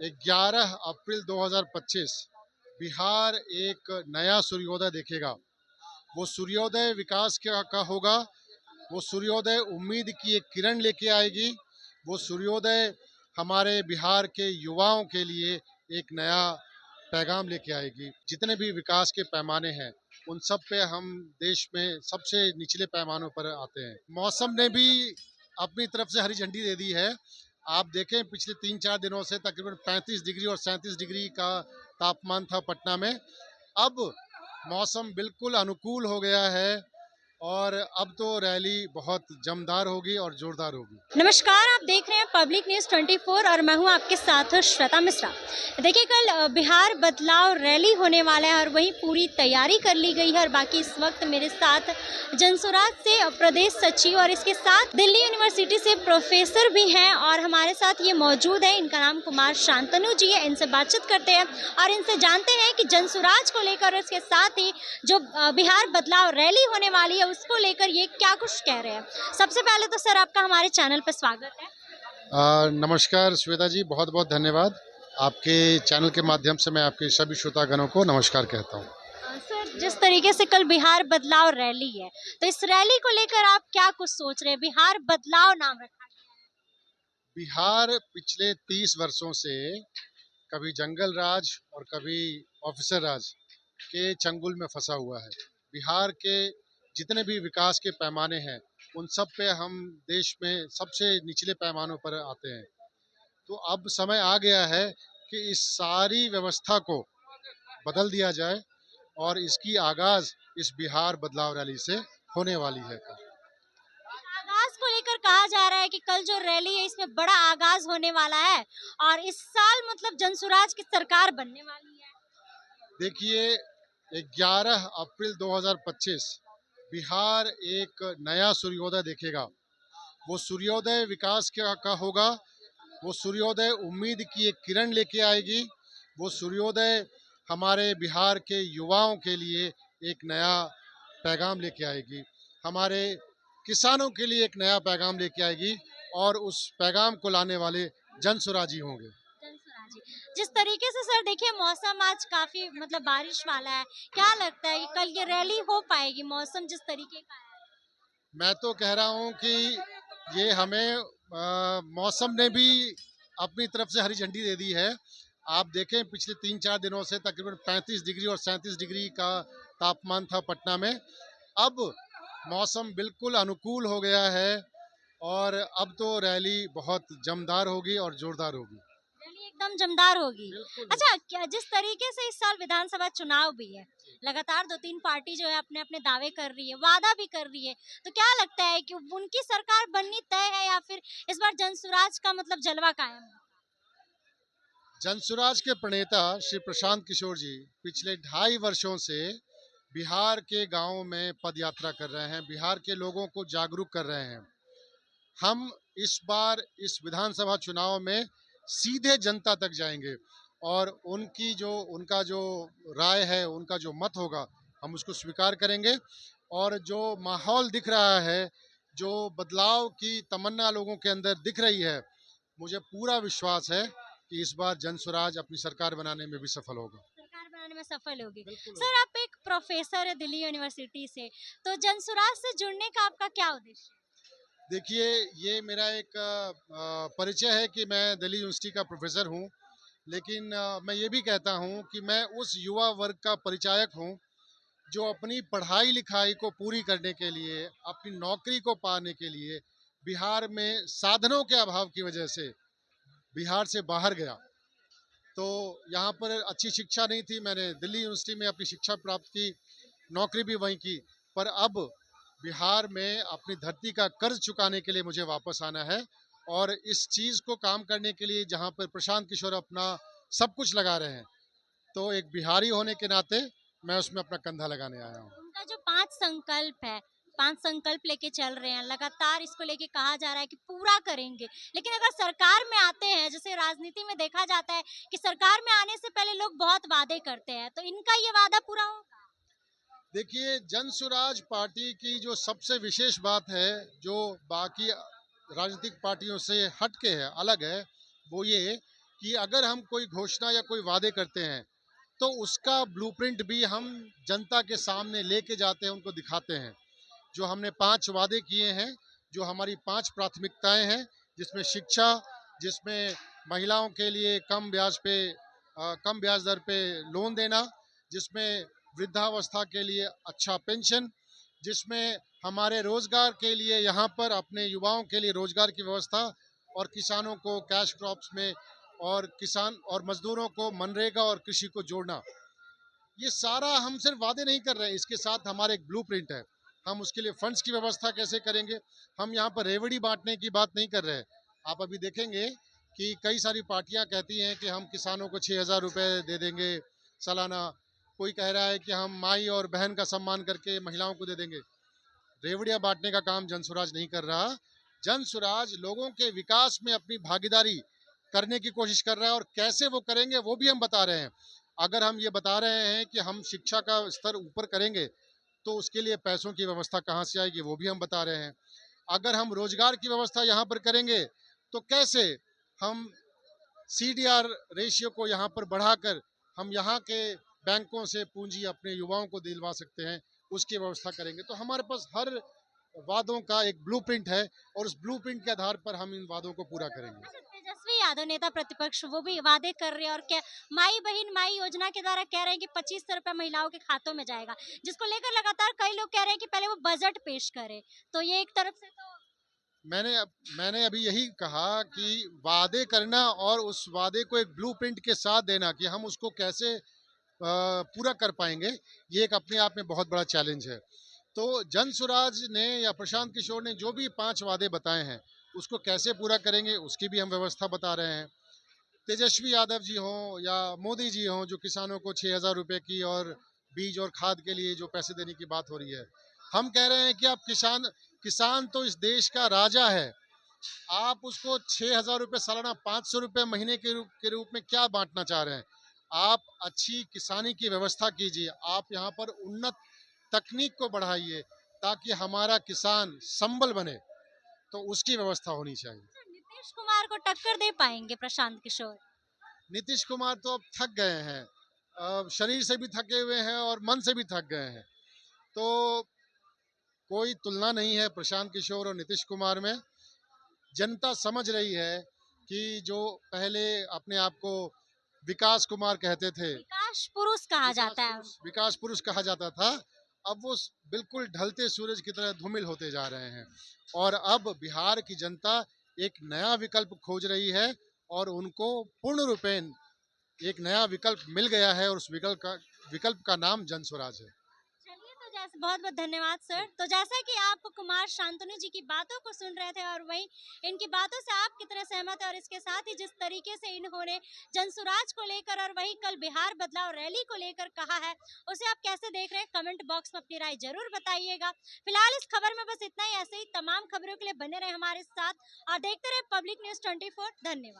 11 अप्रैल 2025 बिहार एक नया सूर्योदय देखेगा। वो सूर्योदय विकास का होगा। वो सूर्योदय उम्मीद की एक किरण लेके आएगी। वो सूर्योदय हमारे बिहार के युवाओं के लिए एक नया पैगाम लेके आएगी। जितने भी विकास के पैमाने हैं उन सब पे हम देश में सबसे निचले पैमानों पर आते हैं। मौसम ने भी अपनी तरफ से हरी झंडी दे दी है। आप देखें पिछले 3-4 दिनों से तकरीबन 35 डिग्री और 37 डिग्री का तापमान था पटना में। अब मौसम बिल्कुल अनुकूल हो गया है और अब तो रैली बहुत जमदार होगी और जोरदार होगी। नमस्कार, आप देख रहे हैं पब्लिक न्यूज़ 24 और मैं हूं आपके साथ श्वेता मिश्रा। देखिए, कल बिहार बदलाव रैली होने वाला है और वही पूरी तैयारी कर ली गई है। और बाकी इस वक्त मेरे साथ जनसुराज से प्रदेश सचिव और इसके साथ दिल्ली यूनिवर्सिटी से प्रोफेसर भी हैं और हमारे साथ ये मौजूद है। इनका नाम कुमार शांतनु जी है। इनसे बातचीत करते हैं और इनसे जानते हैं कि जनसुराज को लेकर, इसके साथ ही जो बिहार बदलाव रैली होने वाली है उसको लेकर ये क्या कुछ कह रहे हैं। सबसे पहले तो सर, आपका हमारे चैनल पर स्वागत है। नमस्कार श्वेता जी, बहुत बहुत धन्यवाद। आपके चैनल के माध्यम से मैं आपके सभी श्रोतागणों को नमस्कार कहता हूँ। सर, जिस तरीके से कल बिहार बदलाव रैली है, तो इस रैली को लेकर आप क्या कुछ सोच रहे हैं? बिहार बदलाव नाम रखा बिहार पिछले 30 वर्षों से कभी जंगल राज और कभी ऑफिसर राज के चंगुल में फंसा हुआ है। बिहार के जितने भी विकास के पैमाने हैं उन सब पे हम देश में सबसे निचले पैमानों पर आते हैं। तो अब समय आ गया है कि इस सारी व्यवस्था को बदल दिया जाए और इसकी आगाज इस बिहार बदलाव रैली से होने वाली है। आगाज को लेकर कहा जा रहा है कि कल जो रैली है इसमें बड़ा आगाज होने वाला है और इस साल मतलब जनसुराज की सरकार बनने वाली है। देखिए, 11 अप्रैल 2025 बिहार एक नया सूर्योदय देखेगा। वो सूर्योदय विकास का होगा। वो सूर्योदय उम्मीद की एक किरण लेके आएगी। वो सूर्योदय हमारे बिहार के युवाओं के लिए एक नया पैगाम लेके आएगी। हमारे किसानों के लिए एक नया पैगाम लेके आएगी और उस पैगाम को लाने वाले जनसुराजी होंगे। जनसुराज जी, जिस तरीके से सर देखिए मौसम आज काफी मतलब बारिश वाला है, क्या लगता है कि कल ये रैली हो पाएगी मौसम जिस तरीके का है? मैं तो कह रहा हूँ कि ये हमें मौसम ने भी अपनी तरफ से हरी झंडी दे दी है। आप देखें पिछले 3-4 दिनों से तकरीबन 35 डिग्री और 37 डिग्री का तापमान था पटना में। अब मौसम बिल्कुल अनुकूल हो गया है और अब तो रैली बहुत जमदार होगी और जोरदार होगी। रैली एकदम जमदार होगी। बिल्कुल। अच्छा, क्या जिस तरीके से इस साल विधानसभा चुनाव भी है, लगातार 2-3 पार्टी जो है अपने अपने दावे कर रही है, वादा भी कर रही है, तो क्या लगता है कि उनकी सरकार बननी तय है या फिर इस बार जनसुराज का मतलब जलवा कायम है? जनसुराज के प्रणेता श्री प्रशांत किशोर जी पिछले 2.5 वर्षों से बिहार के गांवों में पदयात्रा कर रहे हैं, बिहार के लोगों को जागरूक कर रहे हैं। हम इस बार इस विधानसभा चुनाव में सीधे जनता तक जाएंगे और उनका जो राय है, उनका जो मत होगा, हम उसको स्वीकार करेंगे। और जो माहौल दिख रहा है, जो बदलाव की तमन्ना लोगों के अंदर दिख रही है, मुझे पूरा विश्वास है कि इस बार जनसुराज अपनी सरकार बनाने में भी सफल होगा। सरकार बनाने में सफल होगी। बिल्कुल सर, होगा। आप एक प्रोफेसर है दिल्ली यूनिवर्सिटी से, तो जनसुराज से जुड़ने का आपका क्या उद्देश्य है? देखिए, ये मेरा एक परिचय है कि मैं दिल्ली यूनिवर्सिटी का प्रोफेसर हूँ, लेकिन मैं ये भी कहता हूँ कि मैं उस युवा वर्ग का परिचायक हूँ जो अपनी पढ़ाई लिखाई को पूरी करने के लिए, अपनी नौकरी को पाने के लिए बिहार में साधनों के अभाव की वजह से बिहार से बाहर गया। तो यहाँ पर अच्छी शिक्षा नहीं थी, मैंने दिल्ली यूनिवर्सिटी में अपनी शिक्षा प्राप्त की, नौकरी भी वहीं की। पर अब बिहार में अपनी धरती का कर्ज चुकाने के लिए मुझे वापस आना है और इस चीज़ को काम करने के लिए जहाँ पर प्रशांत किशोर अपना सब कुछ लगा रहे हैं, तो एक बिहारी होने के नाते मैं उसमें अपना कंधा लगाने आया हूँ। उनका जो 5 संकल्प है, 5 संकल्प लेके चल रहे हैं, लगातार इसको लेके कहा जा रहा है कि पूरा करेंगे। लेकिन अगर सरकार में आते हैं, जैसे राजनीति में देखा जाता है कि सरकार में आने से पहले लोग बहुत वादे करते हैं, तो इनका ये वादा पूरा होगा? देखिए, जनसुराज पार्टी की जो सबसे विशेष बात है, जो बाकी राजनीतिक पार्टियों से हट के है, अलग है, वो ये कि अगर हम कोई घोषणा या कोई वादे करते हैं तो उसका ब्लूप्रिंट भी हम जनता के सामने लेके जाते हैं, उनको दिखाते हैं। जो हमने 5 वादे किए हैं, जो हमारी 5 प्राथमिकताएँ हैं, जिसमें शिक्षा, जिसमें महिलाओं के लिए कम ब्याज दर पे लोन देना, जिसमें वृद्धावस्था के लिए अच्छा पेंशन, जिसमें हमारे रोज़गार के लिए यहाँ पर अपने युवाओं के लिए रोज़गार की व्यवस्था और किसानों को कैश क्रॉप्स में और किसान और मज़दूरों को मनरेगा और कृषि को जोड़ना। ये सारा हम सिर्फ वादे नहीं कर रहे हैं, इसके साथ हमारे एक ब्लूप्रिंट है। हम उसके लिए फंड्स की व्यवस्था कैसे करेंगे। हम यहाँ पर रेवड़ी बांटने की बात नहीं कर रहे हैं। आप अभी देखेंगे कि कई सारी पार्टियां कहती हैं कि हम किसानों को 6,000 रुपये दे देंगे सालाना। कोई कह रहा है कि हम माई और बहन का सम्मान करके महिलाओं को दे देंगे। रेवड़ियां बांटने का काम जनसुराज नहीं कर रहा। जनसुराज लोगों के विकास में अपनी भागीदारी करने की कोशिश कर रहा है, और कैसे वो करेंगे वो भी हम बता रहे हैं। अगर हम ये बता रहे हैं कि हम शिक्षा का स्तर ऊपर करेंगे तो उसके लिए पैसों की व्यवस्था कहाँ से आएगी वो भी हम बता रहे हैं। अगर हम रोजगार की व्यवस्था यहाँ पर करेंगे तो कैसे हम सीडीआर रेशियो को यहाँ पर बढ़ाकर हम यहाँ के बैंकों से पूंजी अपने युवाओं को दिलवा सकते हैं, उसकी व्यवस्था करेंगे। तो हमारे पास हर वादों का एक ब्लूप्रिंट है, और उस ब्लूप्रिंट के आधार पर हम इन वादों को पूरा करेंगे। अच्छा, तेजस्वी यादव नेता प्रतिपक्ष वो भी वादे कर रहे हैं और क्या माई बहन माई योजना के द्वारा कह रहे हैं कि 2500 रुपए महिलाओं के खातों में जाएगा, जिसको लेकर लगातार कई लोग कह रहे हैं कि पहले वो बजट पेश करे। तो ये एक तरफ से तो मैंने अभी यही कहा कि वादे करना और उस वादे को एक ब्लूप्रिंट के साथ देना कि हम उसको कैसे पूरा कर पाएंगे, ये एक अपने आप में बहुत बड़ा चैलेंज है। तो जनसुराज ने या प्रशांत किशोर ने जो भी 5 वादे बताए हैं, उसको कैसे पूरा करेंगे उसकी भी हम व्यवस्था बता रहे हैं। तेजस्वी यादव जी हों या मोदी जी हों, जो किसानों को 6,000 रुपये की और बीज और खाद के लिए जो पैसे देने की बात हो रही है, हम कह रहे हैं कि आप किसान किसान तो इस देश का राजा है। आप उसको 6,000 रुपये सालाना, 500 रुपये महीने के रूप में क्या बांटना चाह रहे हैं। आप अच्छी किसानी की व्यवस्था कीजिए, आप यहाँ पर उन्नत तकनीक को बढ़ाइए ताकि हमारा किसान संबल बने, तो उसकी व्यवस्था होनी चाहिए। नीतीश कुमार को टक्कर दे पाएंगे प्रशांत किशोर? नीतीश कुमार तो अब थक गए हैं, शरीर से भी थके हुए हैं और मन से भी थक गए हैं। तो कोई तुलना नहीं है प्रशांत किशोर और नीतीश कुमार में। जनता समझ रही है कि जो पहले अपने आप को विकास कुमार कहते थे, विकास पुरुष कहा जाता है। विकास पुरुष कहा जाता था, अब वो बिल्कुल ढलते सूरज की तरह धूमिल होते जा रहे हैं। और अब बिहार की जनता एक नया विकल्प खोज रही है, और उनको पूर्ण रूपेण एक नया विकल्प मिल गया है, और उस विकल्प का नाम जनस्वराज है। चलिए, तो जैसे बहुत बहुत धन्यवाद सर। तो जैसा कि आप कुमार शांतनु जी की बातों को सुन रहे थे और वही इनकी बातों से आप कितने सहमत है, और इसके साथ ही जिस तरीके से इन्होंने जनसुराज को लेकर और वही कल बिहार बदलाव रैली को लेकर कहा है, उसे आप कैसे देख रहे हैं, कमेंट बॉक्स में अपनी राय जरूर बताइएगा। फिलहाल इस खबर में बस इतना ही। ऐसे ही तमाम खबरों के लिए बने रहे हमारे साथ और देखते रहे पब्लिक न्यूज़ 24। धन्यवाद।